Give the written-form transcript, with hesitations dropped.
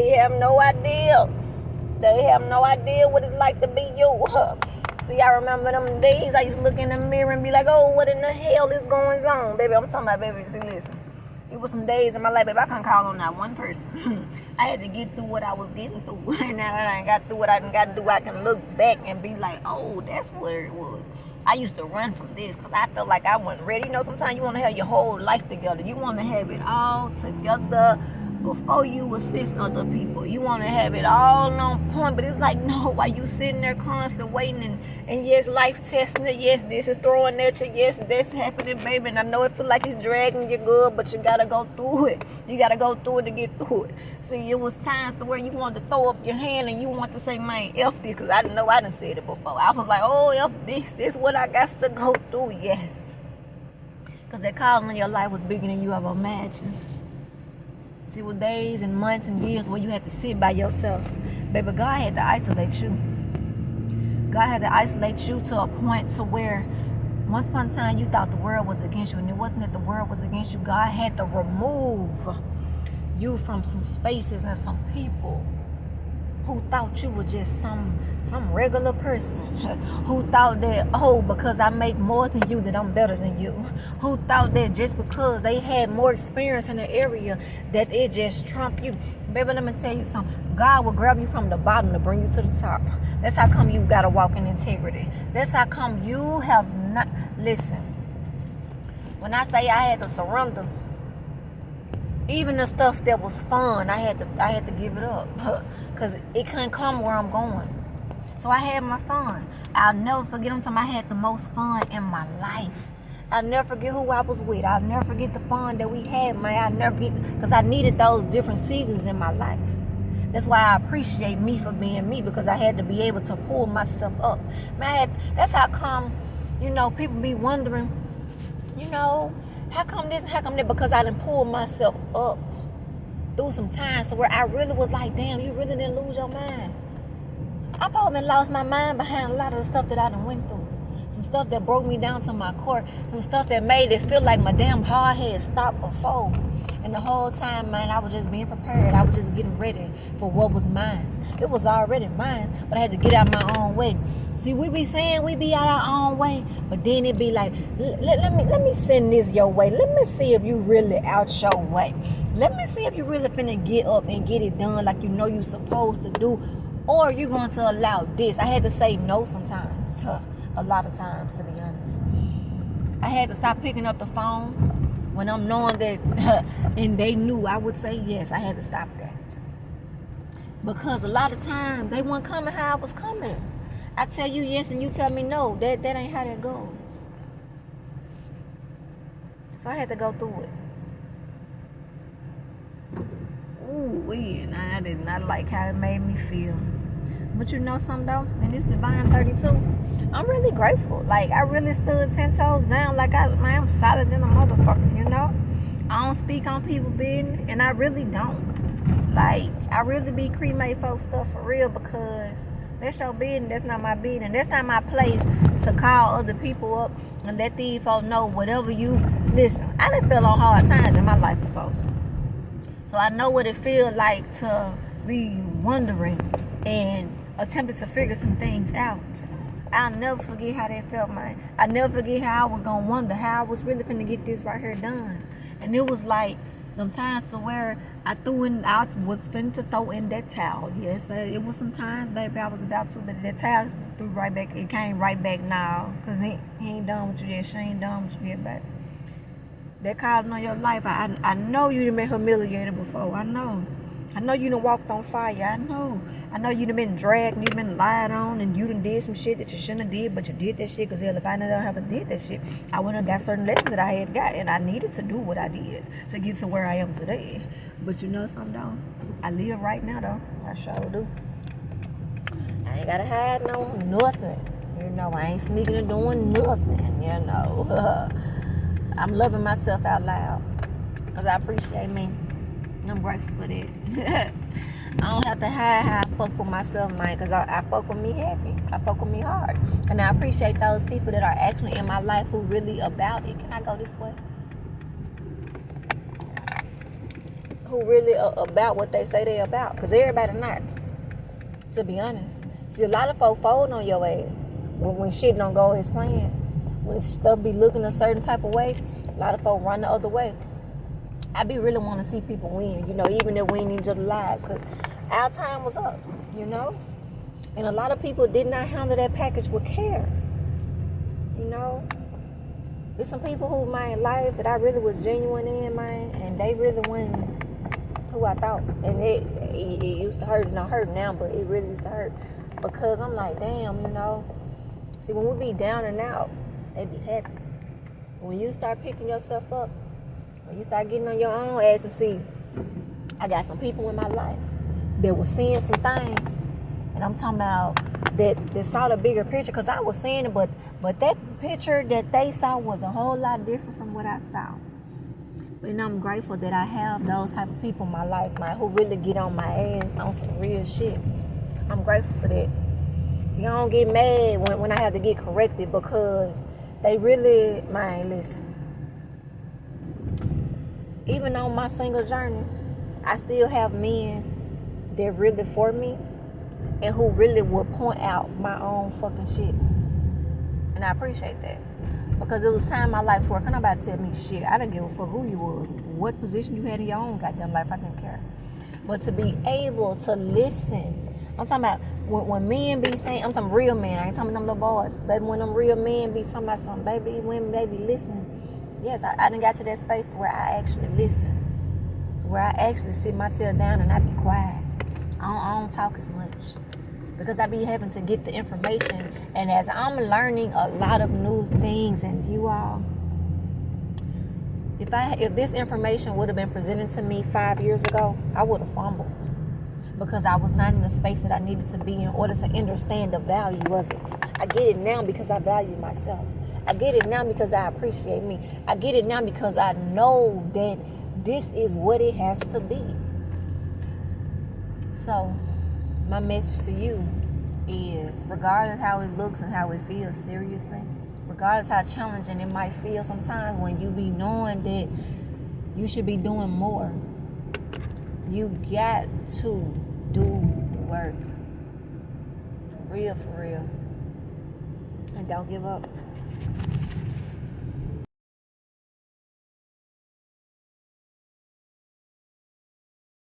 They have no idea. They have no idea what it's like to be you. See, I remember them days I used to look in the mirror and be like, oh, what in the hell is going on? Baby, I'm talking about, baby, see, listen. It was some days in my life, baby, I couldn't call on not one person. I had to get through what I was getting through. And now that I ain't got through what I done got to do, I can look back and be like, oh, that's where it was. I used to run from this because I felt like I wasn't ready. You know, sometimes you want to have your whole life together. You want to have it all together before you assist other people. You want to have it all on point, but it's like, no, while you sitting there constantly waiting and yes, life testing it, yes, this is throwing at you, yes, that's happening, baby, and I know it feel like it's dragging you good, but you gotta go through it. You gotta go through it to get through it. See, it was times to where you wanted to throw up your hand and you want to say, man, F this, because I didn't know I done said it before. I was like, oh, F this what I got to go through, yes. Because that calling in your life was bigger than you ever imagined. See, with days and months and years where you had to sit by yourself, baby, God had to isolate you. God had to isolate you to a point to where once upon a time you thought the world was against you, and it wasn't that the world was against you. God had to remove you from some spaces and some people who thought you were just some regular person, who thought that, oh, because I make more than you, that I'm better than you, who thought that just because they had more experience in the area that it just trumped you. Baby, let me tell you something. God will grab you from the bottom to bring you to the top. That's how come you gotta walk in integrity. That's how come you have not, listen, when I say I had to surrender, even the stuff that was fun, I had to give it up because it couldn't come where I'm going. So I had my fun. I'll never forget them time I had the most fun in my life. I'll never forget who I was with. I'll never forget the fun that we had, man. I'll never forget, because I needed those different seasons in my life. That's why I appreciate me for being me, because I had to be able to pull myself up. Man, that's how come, you know, people be wondering, you know, how come this, how come that? Because I done pulled myself up through some times to where I really was like, damn, you really didn't lose your mind. I probably lost my mind behind a lot of the stuff that I done went through. Some stuff that broke me down to my core. Some stuff that made it feel like my damn heart had stopped before. And the whole time, man, I was just being prepared. I was just getting ready for what was mine. It was already mine, but I had to get out my own way. See, we be saying we be out our own way, but then it be like, let me send this your way. Let me see if you really out your way. Let me see if you really finna get up and get it done like you know you supposed to do. Or you're going to allow this. I had to say no sometimes. A lot of times, to be honest. I had to stop picking up the phone when I'm knowing that, and they knew I would say yes. I had to stop that. Because a lot of times, they weren't coming how I was coming. I tell you yes and you tell me no. That ain't how that goes. So I had to go through it. Ooh, and I did not like how it made me feel. But you know something though? In this Divine 32, I'm really grateful. Like, I really stood 10 toes down. Like, I'm solid than a motherfucker, you know? I don't speak on people business, and I really don't. Like, I really be cremate folks stuff for real, because that's your business. That's not my business. That's not my place to call other people up and let these folks know whatever you... Listen, I done fell on hard times in my life before. So I know what it feels like to be wondering and attempting to figure some things out. I'll never forget how that felt, man. I'll never forget how I was going to wonder how I was really finna get this right here done. And it was like them times to where I was finna throw in that towel. Yes, it was some times, baby, I was about to, but that towel threw right back. It came right back now, because he ain't done with you yet. She ain't done with you yet, baby. That calling on your life, I know you done been humiliated before. I know you done walked on fire. I know you done been dragged and you been lied on, and you done did some shit that you shouldn't have did, but you did that shit, because hell, if I never have did that shit, I wouldn't have got certain lessons that I had got, and I needed to do what I did to get to where I am today. But you know something though? I live right now though. I sure do. I ain't gotta hide nothing. You know, I ain't sneaking and doing nothing, you know. I'm loving myself out loud, because I appreciate me. I'm grateful for that. I don't have to hide how I fuck with myself, man, because I fuck with me happy. I fuck with me hard. And I appreciate those people that are actually in my life who really about it. Can I go this way? who really about what they say they about. Because everybody not, to be honest. See, a lot of folks fold on your ass when shit don't go as planned. When stuff be looking a certain type of way, a lot of folks run the other way. I be really want to see people win, you know, even if we ain't each other's lives. Because our time was up, you know. And a lot of people did not handle that package with care. You know, there's some people who my lives that I really was genuine in, man, and they really weren't who I thought. And it used to hurt, and not hurt now, but it really used to hurt because I'm like, damn, you know. See, when we be down and out, they be happy. When you start picking yourself up, when you start getting on your own ass and see, I got some people in my life that was seeing some things, and I'm talking about that saw the bigger picture, because I was seeing it, but that picture that they saw was a whole lot different from what I saw. And I'm grateful that I have those type of people in my life, man, who really get on my ass on some real shit. I'm grateful for that. See, I don't get mad when I have to get corrected, because they really, man, listen. Even on my single journey, I still have men that really for me and who really will point out my own fucking shit. And I appreciate that. Because it was a time in my life where can't nobody tell me shit. I didn't give a fuck who you was, what position you had in your own goddamn life. I didn't care. But to be able to listen, I'm talking about when men be saying, I'm talking real men, I ain't talking about them little boys. Baby, when them real men be talking about something, baby, women, they be listening. Yes, I done got to that space to where I actually listen. To where I actually sit my tail down and I be quiet. I don't talk as much. Because I be having to get the information. And as I'm learning a lot of new things, and you all, if this information would have been presented to me 5 years ago, I would have fumbled. Because I was not in the space that I needed to be in order to understand the value of it. I get it now because I value myself. I get it now because I appreciate me. I get it now because I know that this is what it has to be. So, my message to you is, regardless how it looks and how it feels, seriously, regardless how challenging it might feel sometimes when you be knowing that you should be doing more, you got to do the work. For real. And don't give up.